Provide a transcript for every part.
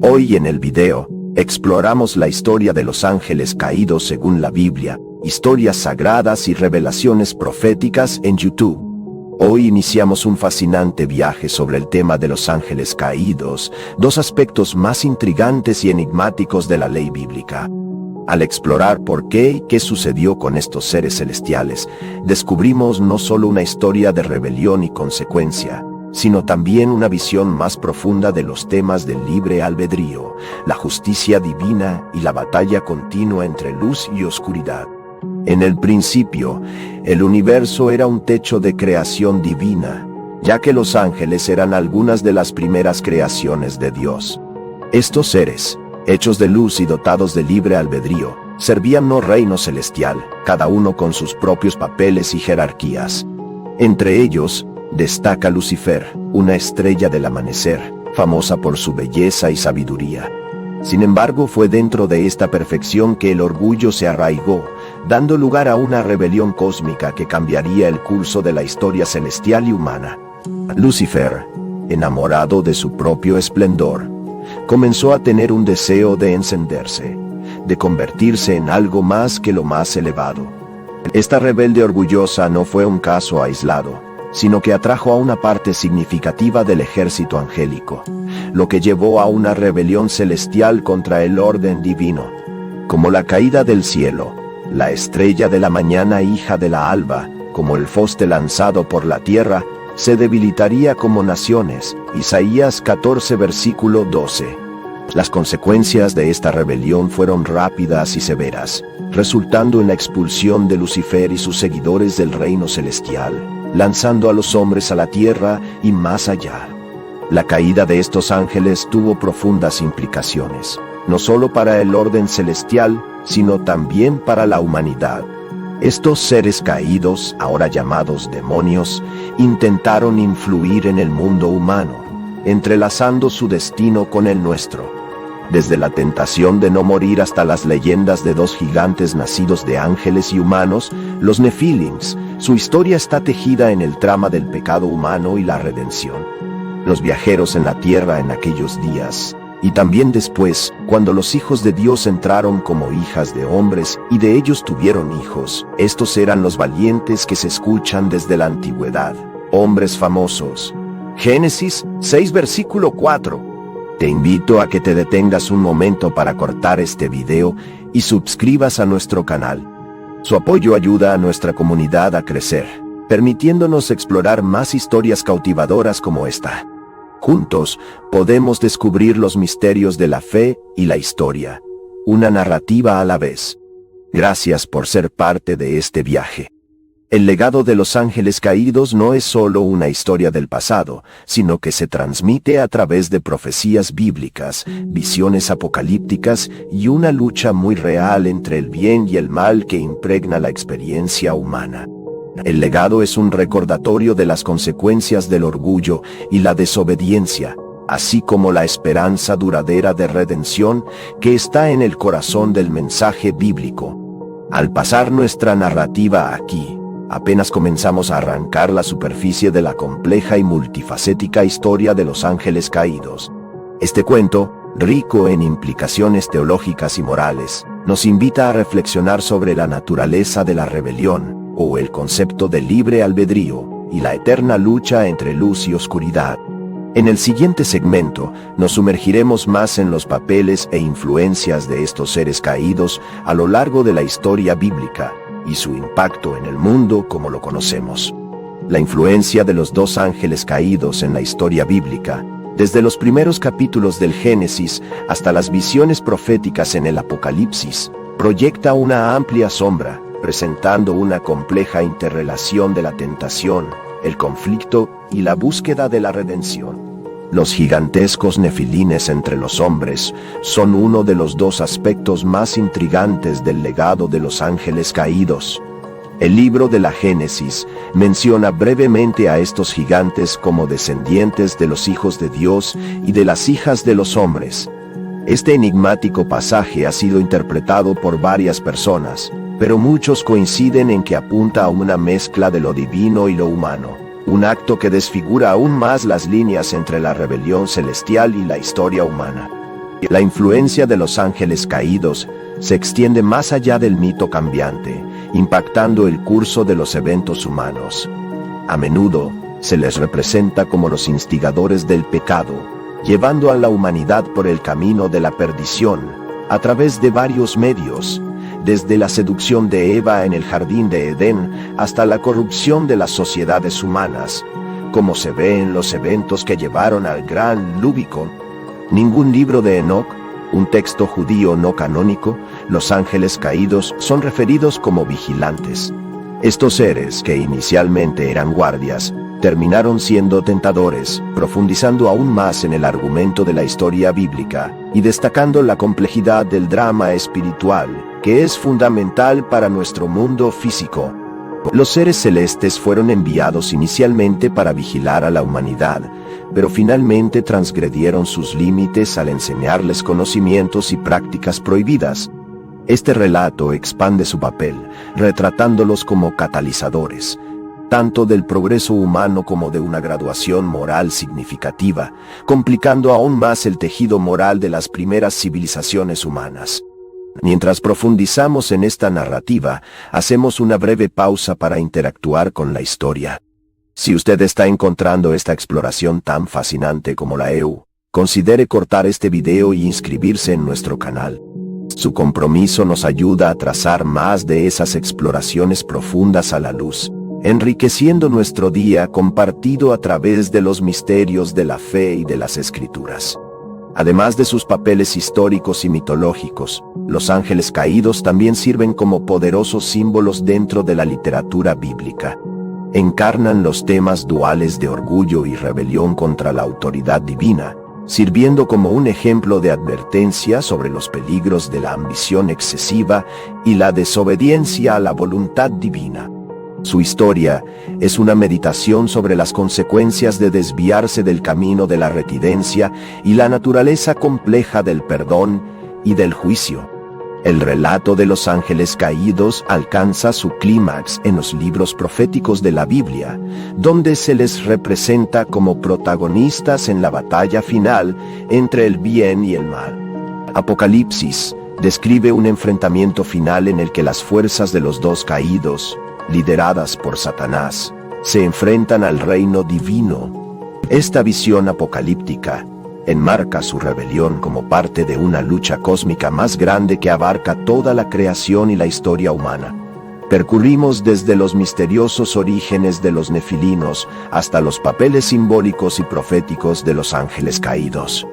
Hoy en el video, exploramos la historia de los ángeles caídos según la Biblia, historias sagradas y revelaciones proféticas en YouTube. Hoy iniciamos un fascinante viaje sobre el tema de los ángeles caídos, dos aspectos más intrigantes y enigmáticos de la ley bíblica. Al explorar por qué y qué sucedió con estos seres celestiales, descubrimos no solo una historia de rebelión y consecuencia, sino también una visión más profunda de los temas del libre albedrío, la justicia divina y la batalla continua entre luz y oscuridad. En el principio, el universo era un techo de creación divina, ya que los ángeles eran algunas de las primeras creaciones de Dios. Estos seres, hechos de luz y dotados de libre albedrío, servían un reino celestial, cada uno con sus propios papeles y jerarquías. Entre ellos, destaca Lucifer, una estrella del amanecer, famosa por su belleza y sabiduría. Sin embargo, fue dentro de esta perfección que el orgullo se arraigó, dando lugar a una rebelión cósmica que cambiaría el curso de la historia celestial y humana. Lucifer, enamorado de su propio esplendor, comenzó a tener un deseo de encenderse, de convertirse en algo más que lo más elevado. Esta rebelde orgullosa no fue un caso aislado, sino que atrajo a una parte significativa del ejército angélico, lo que llevó a una rebelión celestial contra el orden divino. Como la caída del cielo, la estrella de la mañana hija de la alba, como el foste lanzado por la tierra, se debilitaría como naciones. Isaías 14 versículo 12. Las consecuencias de esta rebelión fueron rápidas y severas, resultando en la expulsión de Lucifer y sus seguidores del reino celestial, lanzando a los hombres a la tierra y más allá. La caída de estos ángeles tuvo profundas implicaciones, no solo para el orden celestial, sino también para la humanidad. Estos seres caídos, ahora llamados demonios, intentaron influir en el mundo humano, entrelazando su destino con el nuestro. Desde la tentación de no morir hasta las leyendas de dos gigantes nacidos de ángeles y humanos, los Nefilims, su historia está tejida en el trama del pecado humano y la redención. Los viajeros en la tierra en aquellos días, y también después, cuando los hijos de Dios entraron como hijas de hombres y de ellos tuvieron hijos, estos eran los valientes que se escuchan desde la antigüedad, hombres famosos. Génesis 6 versículo 4. Te invito a que te detengas un momento para cortar este video y suscribas a nuestro canal. Su apoyo ayuda a nuestra comunidad a crecer, permitiéndonos explorar más historias cautivadoras como esta. Juntos, podemos descubrir los misterios de la fe y la historia, una narrativa a la vez. Gracias por ser parte de este viaje. El legado de los ángeles caídos no es solo una historia del pasado, sino que se transmite a través de profecías bíblicas, visiones apocalípticas y una lucha muy real entre el bien y el mal que impregna la experiencia humana. El legado es un recordatorio de las consecuencias del orgullo y la desobediencia, así como la esperanza duradera de redención que está en el corazón del mensaje bíblico. Al pasar nuestra narrativa aquí, apenas comenzamos a arrancar la superficie de la compleja y multifacética historia de los ángeles caídos. Este cuento, rico en implicaciones teológicas y morales, nos invita a reflexionar sobre la naturaleza de la rebelión, o el concepto de libre albedrío, y la eterna lucha entre luz y oscuridad. En el siguiente segmento, nos sumergiremos más en los papeles e influencias de estos seres caídos a lo largo de la historia bíblica, y su impacto en el mundo como lo conocemos. La influencia de los dos ángeles caídos en la historia bíblica, desde los primeros capítulos del Génesis hasta las visiones proféticas en el Apocalipsis, proyecta una amplia sombra, presentando una compleja interrelación de la tentación, el conflicto y la búsqueda de la redención. Los gigantescos nefilines entre los hombres son uno de los dos aspectos más intrigantes del legado de los ángeles caídos. El libro de la Génesis menciona brevemente a estos gigantes como descendientes de los hijos de Dios y de las hijas de los hombres. Este enigmático pasaje ha sido interpretado por varias personas, pero muchos coinciden en que apunta a una mezcla de lo divino y lo humano. Un acto que desfigura aún más las líneas entre la rebelión celestial y la historia humana. La influencia de los ángeles caídos se extiende más allá del mito cambiante, impactando el curso de los eventos humanos. A menudo se les representa como los instigadores del pecado, llevando a la humanidad por el camino de la perdición a través de varios medios, desde la seducción de Eva en el jardín de Edén hasta la corrupción de las sociedades humanas, como se ve en los eventos que llevaron al gran Lúbico. Ningún libro de Enoc, un texto judío no canónico, los ángeles caídos son referidos como vigilantes. Estos seres, que inicialmente eran guardias, terminaron siendo tentadores, profundizando aún más en el argumento de la historia bíblica y destacando la complejidad del drama espiritual, que es fundamental para nuestro mundo físico. Los seres celestes fueron enviados inicialmente para vigilar a la humanidad, pero finalmente transgredieron sus límites al enseñarles conocimientos y prácticas prohibidas. Este relato expande su papel, retratándolos como catalizadores, tanto del progreso humano como de una graduación moral significativa, complicando aún más el tejido moral de las primeras civilizaciones humanas. Mientras profundizamos en esta narrativa, hacemos una breve pausa para interactuar con la historia. Si usted está encontrando esta exploración tan fascinante como la EU, considere cortar este video y inscribirse en nuestro canal. Su compromiso nos ayuda a trazar más de esas exploraciones profundas a la luz, enriqueciendo nuestro día compartido a través de los misterios de la fe y de las Escrituras. Además de sus papeles históricos y mitológicos, los ángeles caídos también sirven como poderosos símbolos dentro de la literatura bíblica. Encarnan los temas duales de orgullo y rebelión contra la autoridad divina, sirviendo como un ejemplo de advertencia sobre los peligros de la ambición excesiva y la desobediencia a la voluntad divina. Su historia es una meditación sobre las consecuencias de desviarse del camino de la reticencia y la naturaleza compleja del perdón y del juicio. El relato de los ángeles caídos alcanza su clímax en los libros proféticos de la Biblia, donde se les representa como protagonistas en la batalla final entre el bien y el mal. Apocalipsis describe un enfrentamiento final en el que las fuerzas de los dos caídos, lideradas por Satanás, se enfrentan al reino divino. Esta visión apocalíptica enmarca su rebelión como parte de una lucha cósmica más grande que abarca toda la creación y la historia humana. Percurrimos desde los misteriosos orígenes de los nefilinos hasta los papeles simbólicos y proféticos de los ángeles caídos.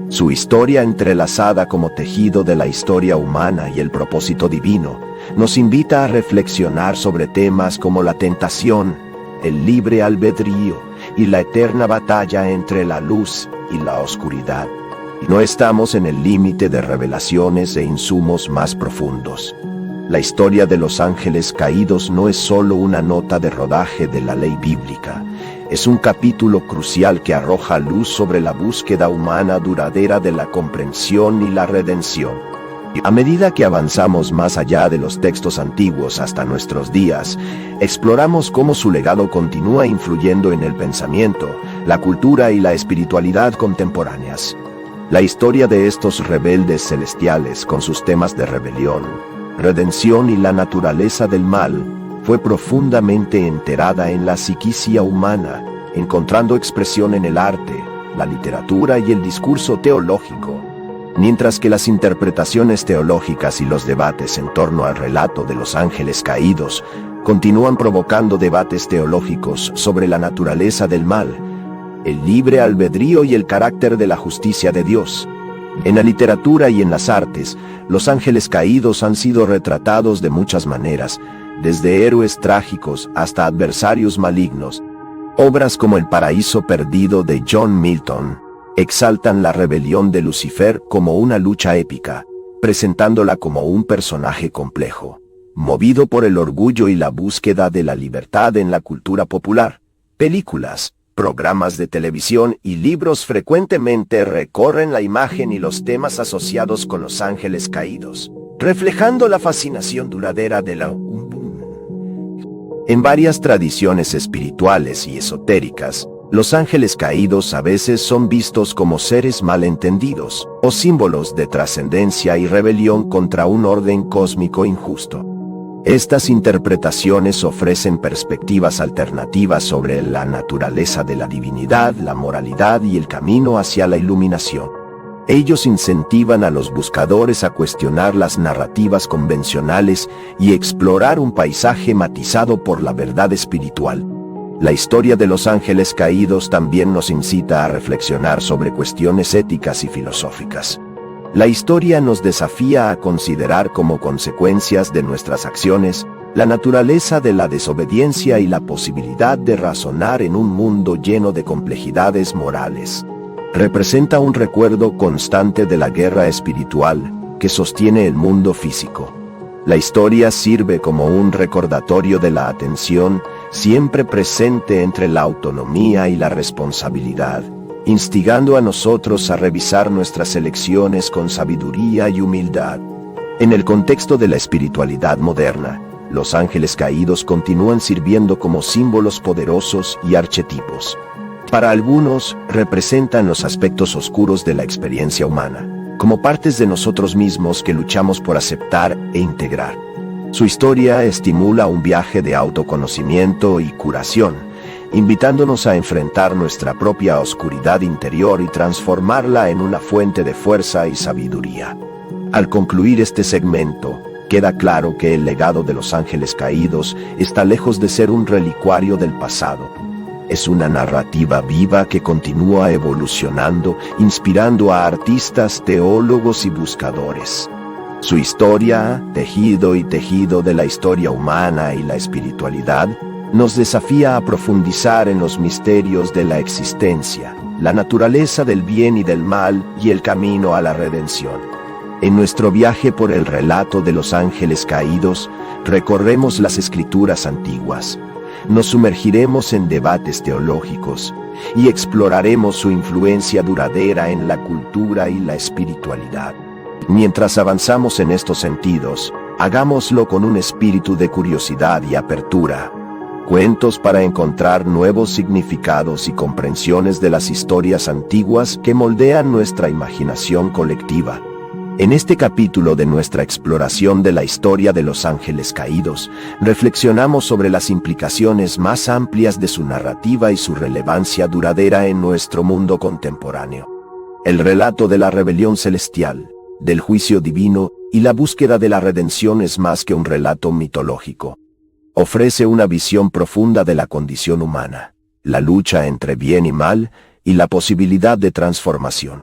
Su historia, entrelazada como tejido de la historia humana y el propósito divino, nos invita a reflexionar sobre temas como la tentación, el libre albedrío y la eterna batalla entre la luz y la oscuridad. Y no estamos en el límite de revelaciones e insumos más profundos. La historia de los ángeles caídos no es solo una nota de rodaje de la ley bíblica, es un capítulo crucial que arroja luz sobre la búsqueda humana duradera de la comprensión y la redención. A medida que avanzamos más allá de los textos antiguos hasta nuestros días, exploramos cómo su legado continúa influyendo en el pensamiento, la cultura y la espiritualidad contemporáneas. La historia de estos rebeldes celestiales, con sus temas de rebelión, redención y la naturaleza del mal, fue profundamente enterrada en la psiquis humana, encontrando expresión en el arte, la literatura y el discurso teológico. Mientras que las interpretaciones teológicas y los debates en torno al relato de los ángeles caídos continúan provocando debates teológicos sobre la naturaleza del mal, el libre albedrío y el carácter de la justicia de Dios. En la literatura y en las artes, los ángeles caídos han sido retratados de muchas maneras, desde héroes trágicos hasta adversarios malignos. Obras como El paraíso perdido de John Milton exaltan la rebelión de Lucifer como una lucha épica, presentándola como un personaje complejo, movido por el orgullo y la búsqueda de la libertad en la cultura popular. Películas, programas de televisión y libros frecuentemente recorren la imagen y los temas asociados con los ángeles caídos, reflejando la fascinación duradera de la En varias tradiciones espirituales y esotéricas, Los ángeles caídos a veces son vistos como seres malentendidos, o símbolos de trascendencia y rebelión contra un orden cósmico injusto. Estas interpretaciones ofrecen perspectivas alternativas sobre la naturaleza de la divinidad, la moralidad y el camino hacia la iluminación. Ellos incentivan a los buscadores a cuestionar las narrativas convencionales y explorar un paisaje matizado por la verdad espiritual. La historia de los ángeles caídos también nos incita a reflexionar sobre cuestiones éticas y filosóficas. La historia nos desafía a considerar como consecuencias de nuestras acciones la naturaleza de la desobediencia y la posibilidad de razonar en un mundo lleno de complejidades morales. Representa un recuerdo constante de la guerra espiritual que sostiene el mundo físico. La historia sirve como un recordatorio de la atención siempre presente entre la autonomía y la responsabilidad, instigando a nosotros a revisar nuestras elecciones con sabiduría y humildad. En el contexto de la espiritualidad moderna, los ángeles caídos continúan sirviendo como símbolos poderosos y arquetipos. Para algunos, representan los aspectos oscuros de la experiencia humana, como partes de nosotros mismos que luchamos por aceptar e integrar. Su historia estimula un viaje de autoconocimiento y curación, invitándonos a enfrentar nuestra propia oscuridad interior y transformarla en una fuente de fuerza y sabiduría. Al concluir este segmento, queda claro que el legado de los ángeles caídos está lejos de ser un relicuario del pasado. Es una narrativa viva que continúa evolucionando, inspirando a artistas, teólogos y buscadores. Su historia, tejido y tejido de la historia humana y la espiritualidad, nos desafía a profundizar en los misterios de la existencia, la naturaleza del bien y del mal y el camino a la redención. En nuestro viaje por el relato de los ángeles caídos, recorremos las escrituras antiguas. Nos sumergiremos en debates teológicos y exploraremos su influencia duradera en la cultura y la espiritualidad. Mientras avanzamos en estos sentidos, hagámoslo con un espíritu de curiosidad y apertura. Cuentos para encontrar nuevos significados y comprensiones de las historias antiguas que moldean nuestra imaginación colectiva. En este capítulo de nuestra exploración de la historia de los ángeles caídos, reflexionamos sobre las implicaciones más amplias de su narrativa y su relevancia duradera en nuestro mundo contemporáneo. El relato de la rebelión celestial, del juicio divino y la búsqueda de la redención es más que un relato mitológico. Ofrece una visión profunda de la condición humana, la lucha entre bien y mal y la posibilidad de transformación.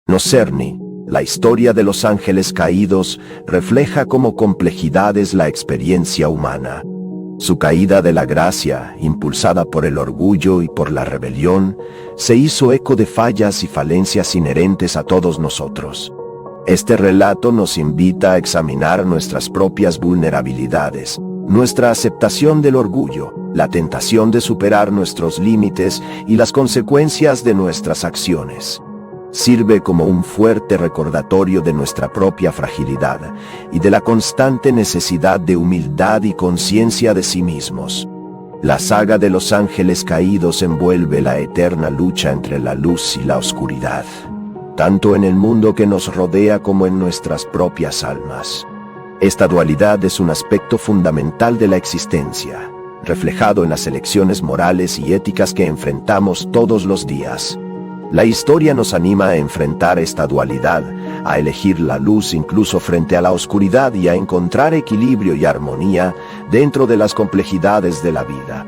Nocerni, la historia de los ángeles caídos, refleja como complejidades la experiencia humana. Su caída de la gracia, impulsada por el orgullo y por la rebelión, se hizo eco de fallas y falencias inherentes a todos nosotros. Este relato nos invita a examinar nuestras propias vulnerabilidades, nuestra aceptación del orgullo, la tentación de superar nuestros límites y las consecuencias de nuestras acciones. Sirve como un fuerte recordatorio de nuestra propia fragilidad y de la constante necesidad de humildad y conciencia de sí mismos. La saga de los ángeles caídos envuelve la eterna lucha entre la luz y la oscuridad, tanto en el mundo que nos rodea como en nuestras propias almas. Esta dualidad es un aspecto fundamental de la existencia, reflejado en las elecciones morales y éticas que enfrentamos todos los días. La historia nos anima a enfrentar esta dualidad, a elegir la luz incluso frente a la oscuridad y a encontrar equilibrio y armonía dentro de las complejidades de la vida.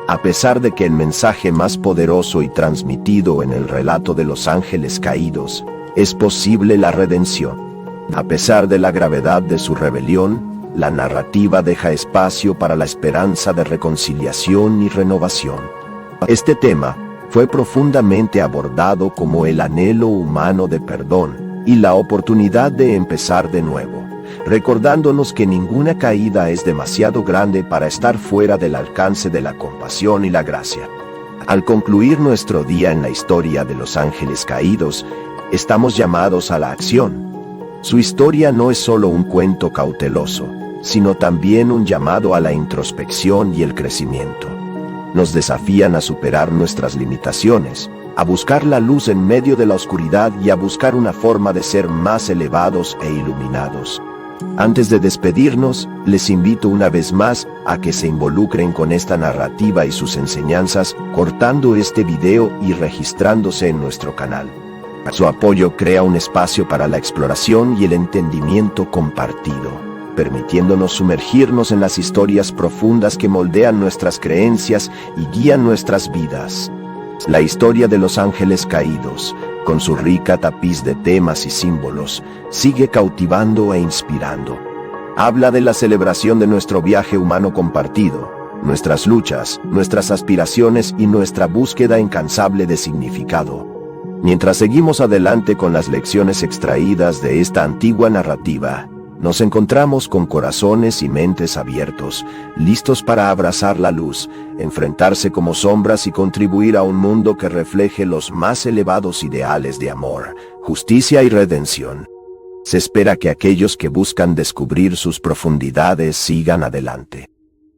A pesar de que el mensaje más poderoso y transmitido en el relato de los ángeles caídos es posible la redención. A pesar de la gravedad de su rebelión, la narrativa deja espacio para la esperanza de reconciliación y renovación. Este tema fue profundamente abordado como el anhelo humano de perdón y la oportunidad de empezar de nuevo, recordándonos que ninguna caída es demasiado grande para estar fuera del alcance de la compasión y la gracia. Al concluir nuestro día en la historia de los ángeles caídos, estamos llamados a la acción. Su historia no es solo un cuento cauteloso, sino también un llamado a la introspección y el crecimiento. Nos desafían a superar nuestras limitaciones, a buscar la luz en medio de la oscuridad y a buscar una forma de ser más elevados e iluminados. Antes de despedirnos, les invito una vez más a que se involucren con esta narrativa y sus enseñanzas, cortando este video y registrándose en nuestro canal. Su apoyo crea un espacio para la exploración y el entendimiento compartido, permitiéndonos sumergirnos en las historias profundas que moldean nuestras creencias y guían nuestras vidas. La historia de los ángeles caídos, con su rica tapiz de temas y símbolos, sigue cautivando e inspirando. Habla de la celebración de nuestro viaje humano compartido, nuestras luchas, nuestras aspiraciones y nuestra búsqueda incansable de significado. Mientras seguimos adelante con las lecciones extraídas de esta antigua narrativa, nos encontramos con corazones y mentes abiertos, listos para abrazar la luz, enfrentarse como sombras y contribuir a un mundo que refleje los más elevados ideales de amor, justicia y redención. Se espera que aquellos que buscan descubrir sus profundidades sigan adelante.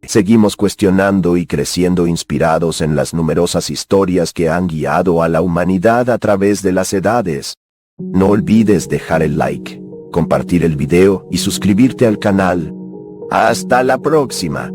Seguimos cuestionando y creciendo inspirados en las numerosas historias que han guiado a la humanidad a través de las edades. No olvides dejar el like, compartir el video y suscribirte al canal. ¡Hasta la próxima!